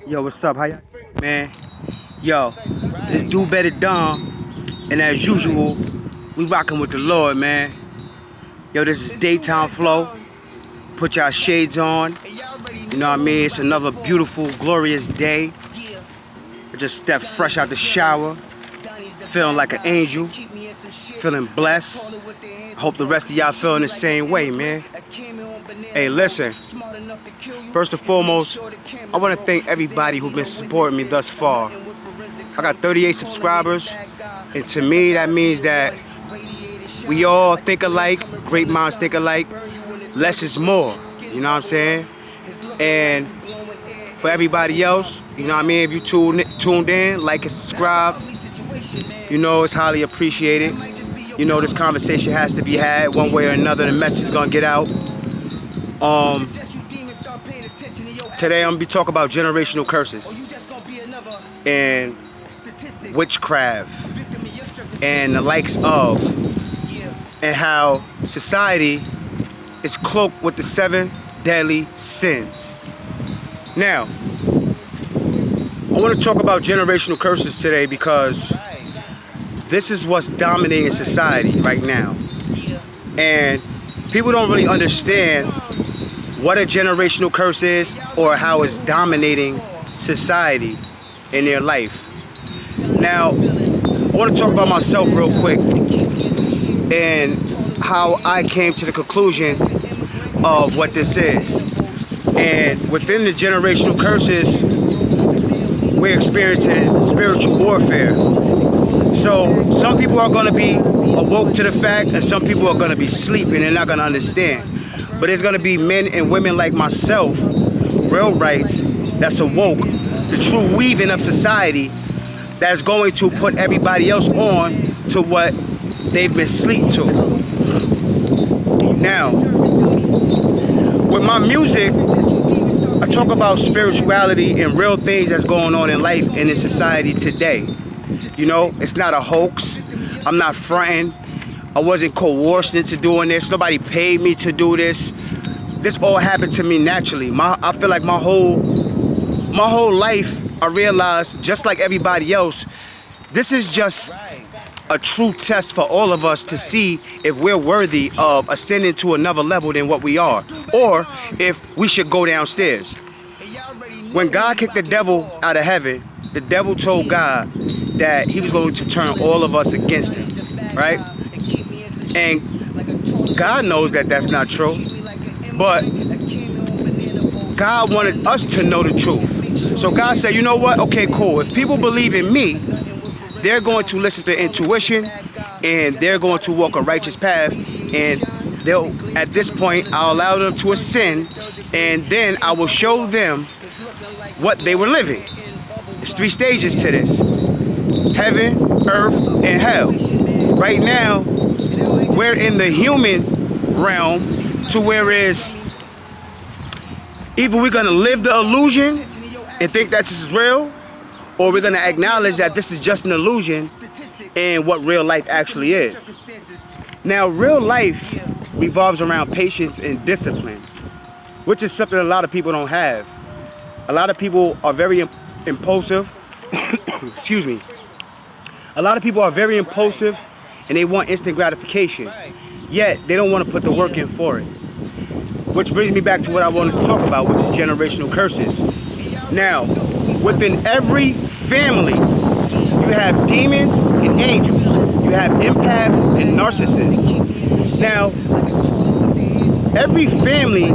Yo, what's up? How you, man? Yo, this dude better Dom, and as usual, we rocking with the Lord, man. Yo, this is Daytime Flow. Put y'all shades on. You know what I mean? It's another beautiful, glorious day. I just stepped fresh out the shower, feeling like an angel, feeling blessed. Hope the rest of y'all feeling the same way, man. Hey, listen. First and foremost, I want to thank everybody who's been supporting me thus far. I got 38 subscribers, and to me that means that we all think alike, great minds think alike, less is more, you know what I'm saying? And for everybody else, you know what I mean, if you tuned in, like and subscribe, you know it's highly appreciated. You know this conversation has to be had one way or another. The message is gonna get out. Today I'm gonna be talking about generational curses and witchcraft and the likes of, and how society is cloaked with the 7 deadly sins. Now, I want to talk about generational curses today because this is what's dominating society right now. And people don't really understand what a generational curse is or how it's dominating society in their life. Now, I want to talk about myself real quick and how I came to the conclusion of what this is. And within the generational curses, we're experiencing spiritual warfare. So some people are going to be awoke to the fact, and some people are going to be sleeping and not going to understand. But there's going to be men and women like myself, real rights, that's awoke, the true weaving of society, that's going to put everybody else on to what they've been asleep to. Now, with my music, I talk about spirituality and real things that's going on in life and in society today. You know, it's not a hoax. I'm not fronting. I wasn't coerced into doing this. Nobody paid me to do this. This all happened to me naturally. I feel like my whole life, I realized, just like everybody else, this is just a true test for all of us to see if we're worthy of ascending to another level than what we are, or if we should go downstairs. When God kicked the devil out of heaven, the devil told God that he was going to turn all of us against him, right? And God knows that that's not true, but God wanted us to know the truth. So God said, you know what? Okay, cool. If people believe in me, they're going to listen to intuition, and they're going to walk a righteous path, and they'll, at this point, I'll allow them to ascend, and then I will show them what they were living. There's 3 stages to this: heaven, earth, and hell. Right now, we're in the human realm, to where is either we're gonna live the illusion and think that this is real, or we're gonna acknowledge that this is just an illusion and what real life actually is. Now, real life revolves around patience and discipline, which is something a lot of people don't have. A lot of people are very impulsive. Excuse me. A lot of people are very impulsive and they want instant gratification, yet they don't want to put the work in for it. Which brings me back to what I wanted to talk about, which is generational curses. Now, within every family, you have demons and angels. You have empaths and narcissists. Now, every family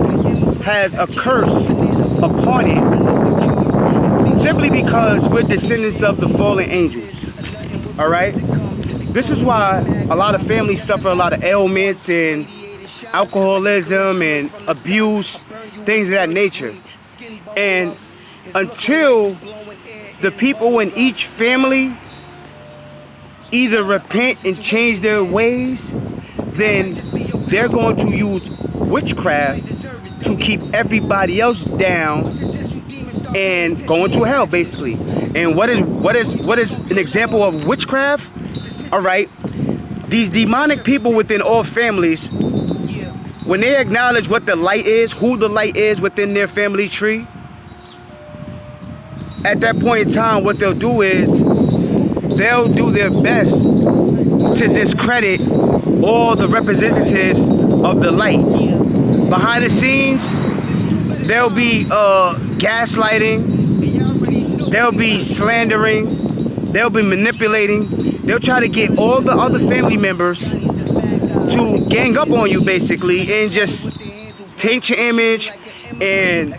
has a curse upon it, simply because we're descendants of the fallen angels. All right? This is why a lot of families suffer a lot of ailments and alcoholism and abuse, things of that nature. And until the people in each family either repent and change their ways, then they're going to use witchcraft to keep everybody else down and going to hell, basically. And what is an example of witchcraft? All right, these demonic people within all families, when they acknowledge what the light is, who the light is within their family tree, at that point in time, what they'll do is they'll do their best to discredit all the representatives of the light. Behind the scenes, there'll be gaslighting, there'll be slandering, they'll be manipulating. They'll try to get all the other family members to gang up on you, basically, and just taint your image and,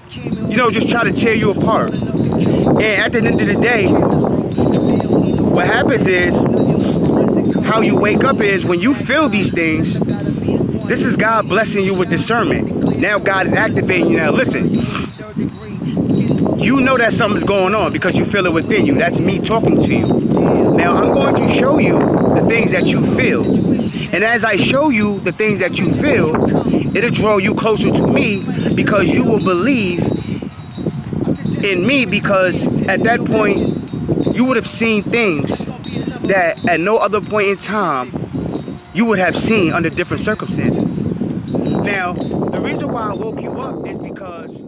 you know, just try to tear you apart. And at the end of the day, what happens is, how you wake up is when you feel these things, this is God blessing you with discernment. Now God is activating you. Now listen, you know that something's going on because you feel it within you. That's me talking to you. Now I'm going to show you the things that you feel. And as I show you the things that you feel, it'll draw you closer to me because you will believe in me, because at that point you would have seen things that at no other point in time you would have seen under different circumstances. Now, the reason why I woke you up is because